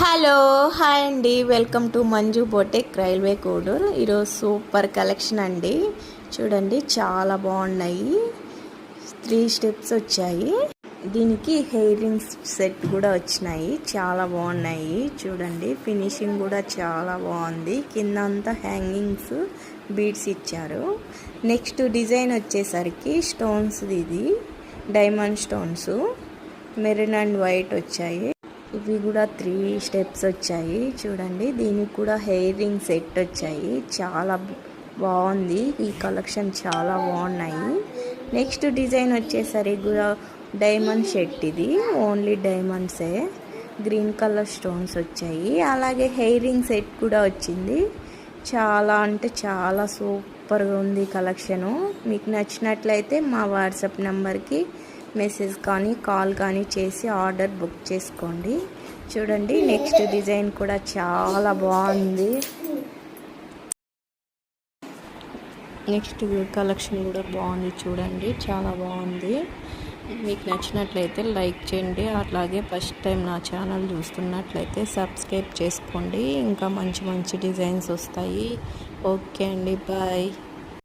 Hello hi అండి, welcome to Manju boutique railway Kodur. ఈరోజు super collection అండి. చూడండి చాలా బాగున్నాయి. 3 స్టెప్స్ వచ్చాయి. దీనికి హెయిర్ రింగ్స్ సెట్ కూడా వచ్చినాయి. చాలా బాగున్నాయి. చూడండి ఫినిషింగ్ కూడా చాలా బాగుంది. కింద అంతా హ్యాంగింగ్స్ బీడ్స్ ఇచ్చారు. నెక్స్ట్ డిజైన్ వచ్చేసరికి స్టోన్స్, ఇది diamond stones maroon and white వచ్చాయి. ఇవి కూడా 3 స్టెప్స్ వచ్చాయి. చూడండి దీనికి కూడా హెయిర్ రింగ్ సెట్ వచ్చాయి. చాలా బాగుంది. ఈ కలెక్షన్ చాలా బాగున్నాయి. నెక్స్ట్ డిజైన్ వచ్చేసరికి కూడా డైమండ్ సెట్. ఇది ఓన్లీ డైమండ్సే. గ్రీన్ కలర్ స్టోన్స్ వచ్చాయి. అలాగే హెయిర్ రింగ్ సెట్ కూడా వచ్చింది. చాలా అంటే చాలా సూపర్గా ఉంది కలెక్షను. మీకు నచ్చినట్లయితే మా వాట్సాప్ నెంబర్కి మెసేజ్ కానీ కాల్ కానీ చేసి ఆర్డర్ బుక్ చేసుకోండి. చూడండి నెక్స్ట్ డిజైన్ కూడా చాలా బాగుంది. నెక్స్ట్ కలెక్షన్ కూడా బాగుంది. చూడండి చాలా బాగుంది. మీకు నచ్చినట్లయితే లైక్ చేయండి. అలాగే ఫస్ట్ టైం నా ఛానల్ చూస్తున్నట్లయితే సబ్స్క్రైబ్ చేసుకోండి. ఇంకా మంచి మంచి డిజైన్స్ వస్తాయి. ఓకే అండి, బాయ్.